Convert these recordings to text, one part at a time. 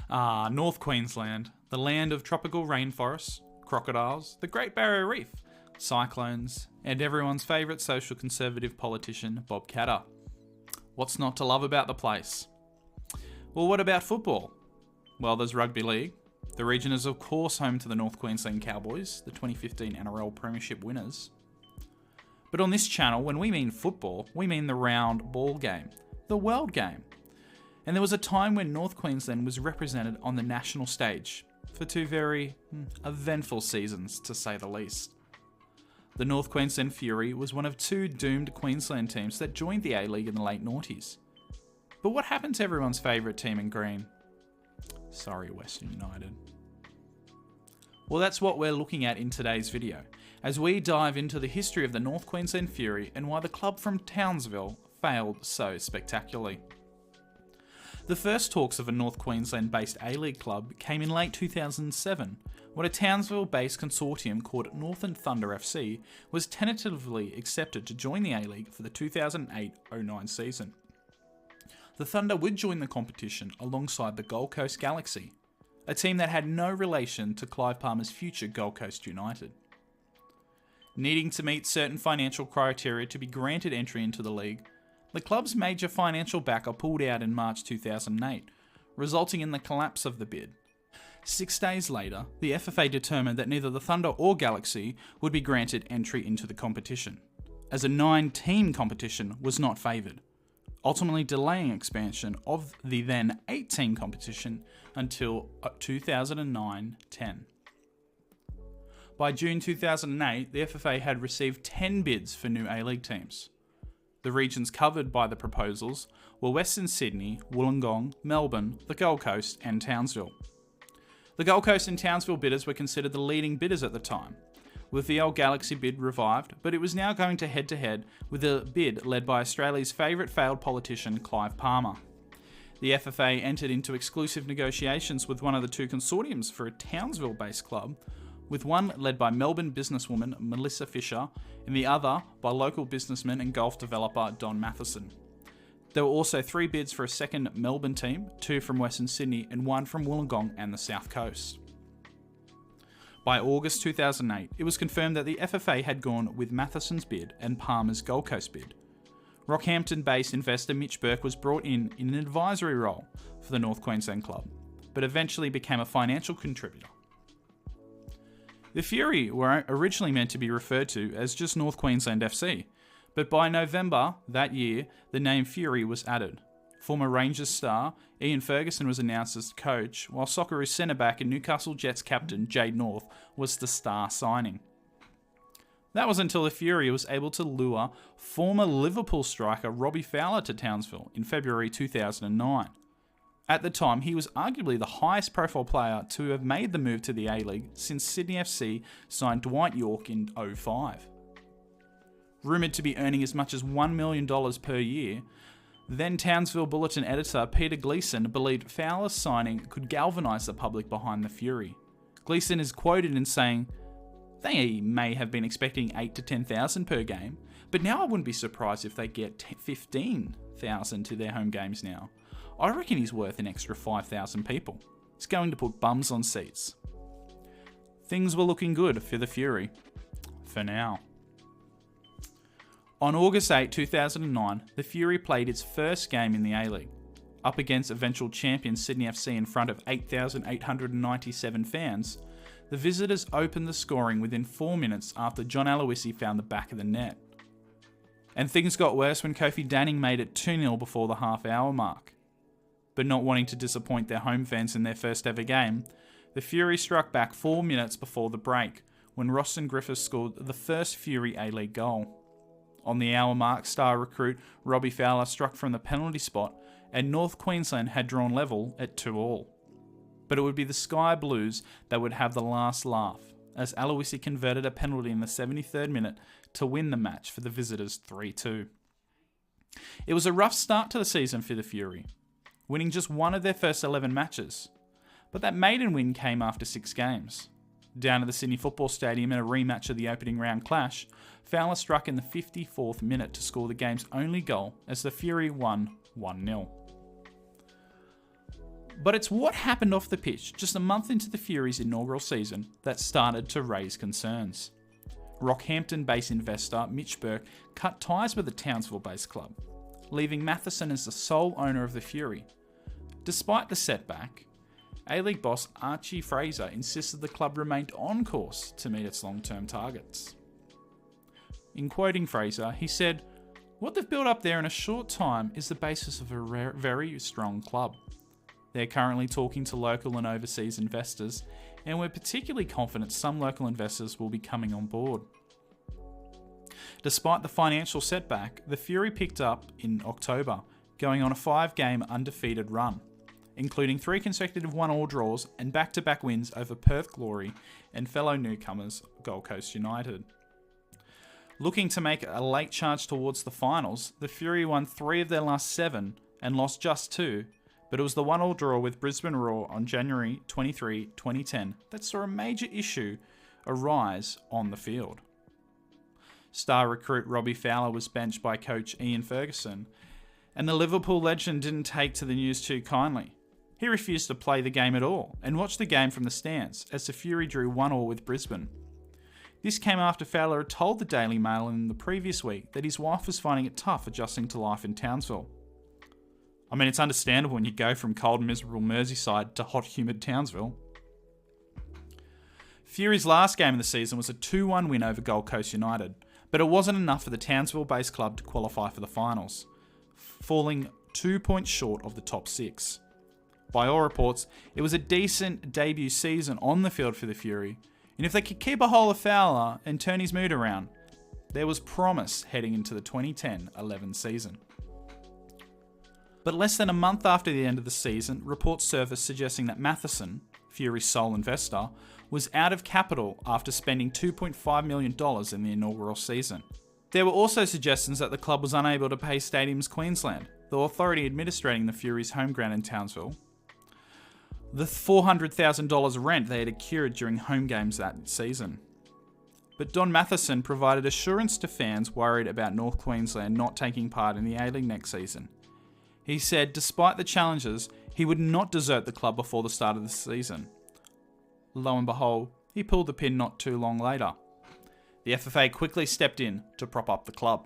North Queensland, the land of tropical rainforests, crocodiles, the Great Barrier Reef, cyclones, and everyone's favourite social conservative politician, Bob Katter. What's not to love about the place? Well, what about football? Well, there's rugby league. The region is of course home to the North Queensland Cowboys, the 2015 NRL Premiership winners. But on this channel, when we mean football, we mean the round ball game, the world game. And there was a time when North Queensland was represented on the national stage for two very eventful seasons, to say the least. The North Queensland Fury was one of two doomed Queensland teams that joined the A-League in the late noughties. But what happened to everyone's favourite team in green? Sorry, Western United. Well, that's what we're looking at in today's video, as we dive into the history of the North Queensland Fury and why the club from Townsville failed so spectacularly. The first talks of a North Queensland-based A-League club came in late 2007, when a Townsville-based consortium called Northern Thunder FC was tentatively accepted to join the A-League for the 2008-09 season. The Thunder would join the competition alongside the Gold Coast Galaxy, a team that had no relation to Clive Palmer's future Gold Coast United. Needing to meet certain financial criteria to be granted entry into the league, the club's major financial backer pulled out in March 2008, resulting in the collapse of the bid. 6 days later, the FFA determined that neither the Thunder or Galaxy would be granted entry into the competition, as a 9-team competition was not favoured, ultimately delaying expansion of the then 8-team competition until 2009-10. By June 2008, the FFA had received 10 bids for new A-League teams. The regions covered by the proposals were Western Sydney, Wollongong, Melbourne, the Gold Coast and Townsville. The Gold Coast and Townsville bidders were considered the leading bidders at the time, with the old Galaxy bid revived, but it was now going to head-to-head with a bid led by Australia's favourite failed politician, Clive Palmer. The FFA entered into exclusive negotiations with one of the two consortiums for a Townsville-based club, with one led by Melbourne businesswoman Melissa Fisher and the other by local businessman and golf developer Don Matheson. There were also 3 bids for a second Melbourne team, 2 from Western Sydney and 1 from Wollongong and the South Coast. By August 2008, it was confirmed that the FFA had gone with Matheson's bid and Palmer's Gold Coast bid. Rockhampton-based investor Mitch Burke was brought in an advisory role for the North Queensland club, but eventually became a financial contributor. The Fury were originally meant to be referred to as just North Queensland FC, but by November that year, the name Fury was added. Former Rangers star Ian Ferguson was announced as coach, while Socceroos centre-back and Newcastle Jets captain Jade North was the star signing. That was until the Fury was able to lure former Liverpool striker Robbie Fowler to Townsville in February 2009. At the time, he was arguably the highest profile player to have made the move to the A-League since Sydney FC signed Dwight Yorke in 2005. Rumoured to be earning as much as $1 million per year, then Townsville Bulletin editor Peter Gleeson believed Fowler's signing could galvanise the public behind the Fury. Gleeson is quoted in saying, "They may have been expecting 8 to 10,000 per game, but now I wouldn't be surprised if they get 15,000 to their home games now. I reckon he's worth an extra 5,000 people. He's going to put bums on seats." Things were looking good for the Fury. For now. On August 8, 2009, the Fury played its first game in the A-League, up against eventual champion Sydney FC in front of 8,897 fans. The visitors opened the scoring within 4 minutes after John Aloisi found the back of the net. And things got worse when Kofi Danning made it 2-0 before the half-hour mark. But not wanting to disappoint their home fans in their first ever game, the Fury struck back 4 minutes before the break, when Roston Griffiths scored the first Fury A-League goal. On the hour mark, star recruit Robbie Fowler struck from the penalty spot, and North Queensland had drawn level at 2-2. But it would be the Sky Blues that would have the last laugh, as Aloisi converted a penalty in the 73rd minute to win the match for the visitors 3-2. It was a rough start to the season for the Fury, winning just one of their first 11 matches, but that maiden win came after 6 games. Down at the Sydney Football Stadium in a rematch of the opening round clash, Fowler struck in the 54th minute to score the game's only goal as the Fury won 1-0. But it's what happened off the pitch just a month into the Fury's inaugural season that started to raise concerns. Rockhampton-based investor Mitch Burke cut ties with the Townsville-based club, leaving Matheson as the sole owner of the Fury. Despite the setback, A-League boss Archie Fraser insisted the club remained on course to meet its long-term targets. In quoting Fraser, he said, "What they've built up there in a short time is the basis of a very strong club. They're currently talking to local and overseas investors, and we're particularly confident some local investors will be coming on board." Despite the financial setback, the Fury picked up in October, going on a 5-game undefeated run, including 3 consecutive 1-1 draws and back-to-back wins over Perth Glory and fellow newcomers Gold Coast United. Looking to make a late charge towards the finals, the Fury won 3 of their last 7 and lost just 2, but it was the 1-1 draw with Brisbane Roar on January 23, 2010 that saw a major issue arise on the field. Star recruit Robbie Fowler was benched by coach Ian Ferguson, and the Liverpool legend didn't take to the news too kindly. He refused to play the game at all and watched the game from the stands as the Fury drew 1-1 with Brisbane. This came after Fowler had told the Daily Mail in the previous week that his wife was finding it tough adjusting to life in Townsville. I mean, it's understandable when you go from cold and miserable Merseyside to hot, humid Townsville. Fury's last game of the season was a 2-1 win over Gold Coast United, but it wasn't enough for the Townsville-based club to qualify for the finals, falling 2 points short of the top 6. By all reports, it was a decent debut season on the field for the Fury, and if they could keep a hold of Fowler and turn his mood around, there was promise heading into the 2010-11 season. But less than a month after the end of the season, reports surfaced suggesting that Matheson, Fury's sole investor, was out of capital after spending $2.5 million in the inaugural season. There were also suggestions that the club was unable to pay Stadiums Queensland, the authority administrating the Fury's home ground in Townsville, the $400,000 rent they had accrued during home games that season. But Don Matheson provided assurance to fans worried about North Queensland not taking part in the A-League next season. He said despite the challenges, he would not desert the club before the start of the season. Lo and behold, he pulled the pin not too long later. The FFA quickly stepped in to prop up the club.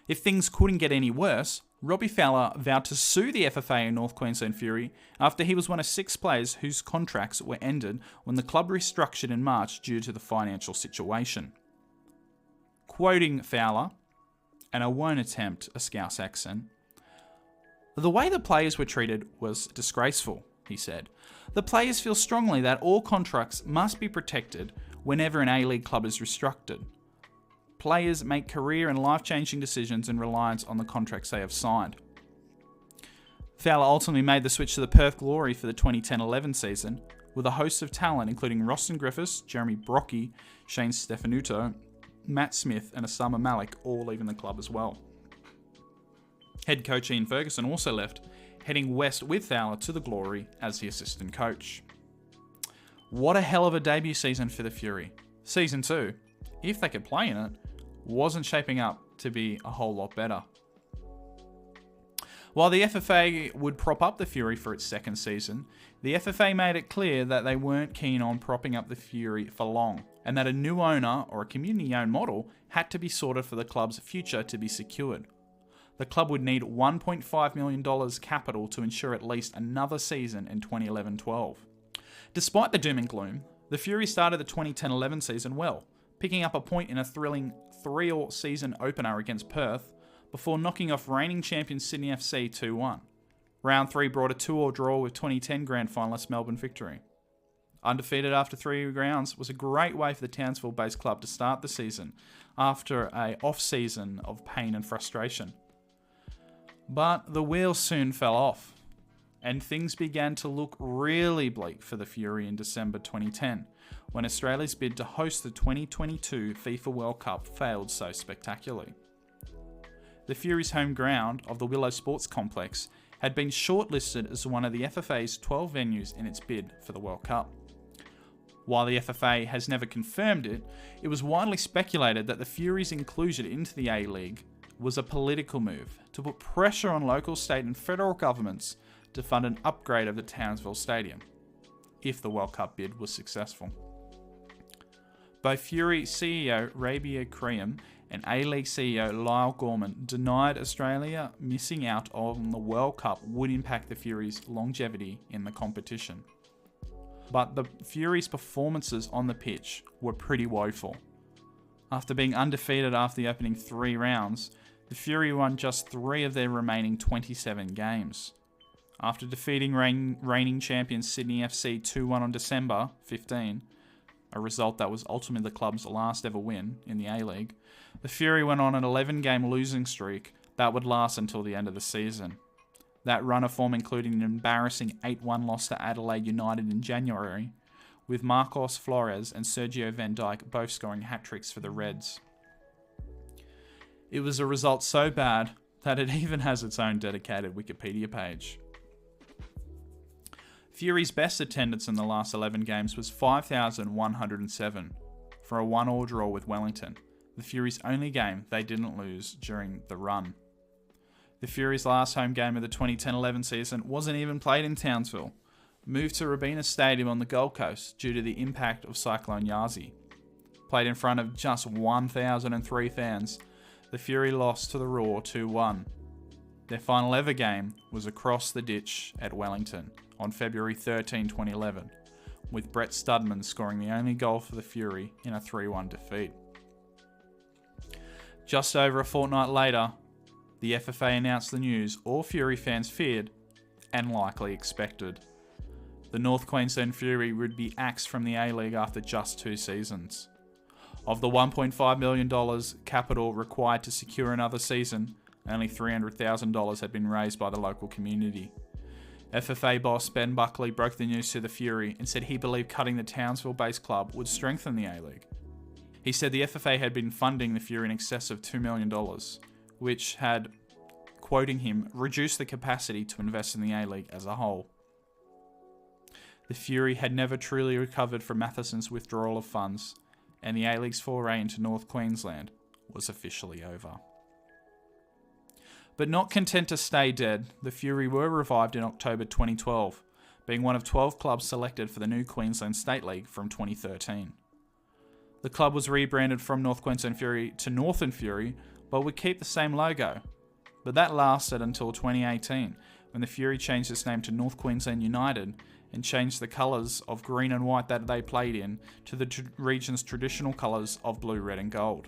If things couldn't get any worse, Robbie Fowler vowed to sue the FFA and North Queensland Fury after he was one of 6 players whose contracts were ended when the club restructured in March due to the financial situation. Quoting Fowler, and I won't attempt a Scouse accent, "The way the players were treated was disgraceful," he said. "The players feel strongly that all contracts must be protected whenever an A-League club is restructured. Players make career and life-changing decisions in reliance on the contracts they have signed." Fowler ultimately made the switch to the Perth Glory for the 2010-11 season, with a host of talent including Roston Griffiths, Jeremy Brockie, Shane Stefanuto, Matt Smith and Osama Malik all leaving the club as well. Head coach Ian Ferguson also left, heading west with Fowler to the Glory as the assistant coach. What a hell of a debut season for the Fury. Season 2, if they could play in it, wasn't shaping up to be a whole lot better. While the FFA would prop up the Fury for its second season, the FFA made it clear that they weren't keen on propping up the Fury for long, and that a new owner or a community-owned model had to be sorted for the club's future to be secured. The club would need $1.5 million capital to ensure at least another season in 2011-12. Despite the doom and gloom, the Fury started the 2010-11 season well, picking up a point in a thrilling 3-all season opener against Perth, before knocking off reigning champion Sydney FC 2-1. Round 3 brought a 2-all draw with 2010 grand finalist Melbourne Victory. Undefeated after 3 rounds was a great way for the Townsville-based club to start the season after an off-season of pain and frustration. But the wheels soon fell off, and things began to look really bleak for the Fury in December 2010, when Australia's bid to host the 2022 FIFA World Cup failed so spectacularly. The Fury's home ground of the Willow Sports Complex had been shortlisted as one of the FFA's 12 venues in its bid for the World Cup. While the FFA has never confirmed it, it was widely speculated that the Fury's inclusion into the A-League was a political move to put pressure on local, state and federal governments to fund an upgrade of the Townsville Stadium, if the World Cup bid was successful. Both Fury CEO Rabia Cream and A-League CEO Lyle Gorman denied Australia missing out on the World Cup would impact the Fury's longevity in the competition. But the Fury's performances on the pitch were pretty woeful. After being undefeated after the opening 3 rounds, the Fury won just 3 of their remaining 27 games. After defeating reigning champions Sydney FC 2-1 on December 15, a result that was ultimately the club's last ever win in the A-League, the Fury went on an 11-game losing streak that would last until the end of the season. That run of form including an embarrassing 8-1 loss to Adelaide United in January, with Marcos Flores and Sergio Van Dijk both scoring hat-tricks for the Reds. It was a result so bad that it even has its own dedicated Wikipedia page. Fury's best attendance in the last 11 games was 5,107 for a 1-1 draw with Wellington, the Fury's only game they didn't lose during the run. The Fury's last home game of the 2010-11 season wasn't even played in Townsville, moved to Robina Stadium on the Gold Coast due to the impact of Cyclone Yazi. Played in front of just 1,003 fans, the Fury lost to the Roar 2-1. Their final ever game was across the ditch at Wellington on February 13, 2011, with Brett Studman scoring the only goal for the Fury in a 3-1 defeat. Just over a fortnight later, the FFA announced the news all Fury fans feared and likely expected. The North Queensland Fury would be axed from the A-League after just 2 seasons. Of the $1.5 million capital required to secure another season, only $300,000 had been raised by the local community. FFA boss Ben Buckley broke the news to the Fury and said he believed cutting the Townsville-based club would strengthen the A-League. He said the FFA had been funding the Fury in excess of $2 million, which had, quoting him, reduced the capacity to invest in the A-League as a whole. The Fury had never truly recovered from Matheson's withdrawal of funds, and the A-League's foray into North Queensland was officially over. But not content to stay dead, the Fury were revived in October 2012, being one of 12 clubs selected for the new Queensland State League from 2013. The club was rebranded from North Queensland Fury to Northern Fury, but would keep the same logo. But that lasted until 2018, when the Fury changed its name to North Queensland United and changed the colours of green and white that they played in to the region's traditional colours of blue, red and gold.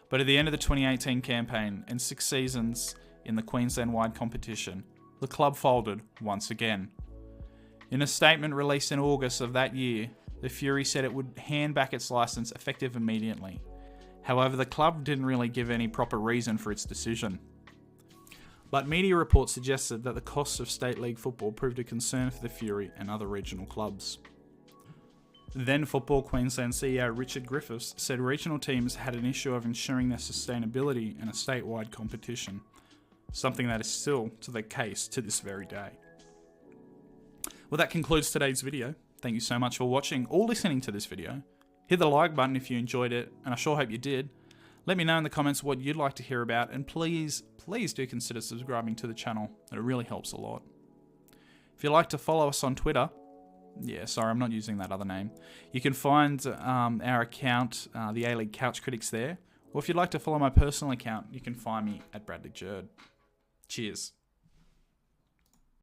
But at the end of the 2018 campaign and 6 seasons in the Queensland-wide competition, the club folded once again. In a statement released in August of that year, the Fury said it would hand back its licence effective immediately. However, the club didn't really give any proper reason for its decision. But media reports suggested that the cost of State League football proved a concern for the Fury and other regional clubs. Then Football Queensland CEO Richard Griffiths said regional teams had an issue of ensuring their sustainability in a statewide competition, something that is still the case to this very day. Well, that concludes today's video. Thank you so much for watching or listening to this video. Hit the like button if you enjoyed it, and I sure hope you did. Let me know in the comments what you'd like to hear about, and please do consider subscribing to the channel. It really helps a lot. If you'd like to follow us on Twitter, I'm not using that other name. You can find our account, the A-League Couch Critics there. Or if you'd like to follow my personal account, you can find me at Bradley Jerd. Cheers.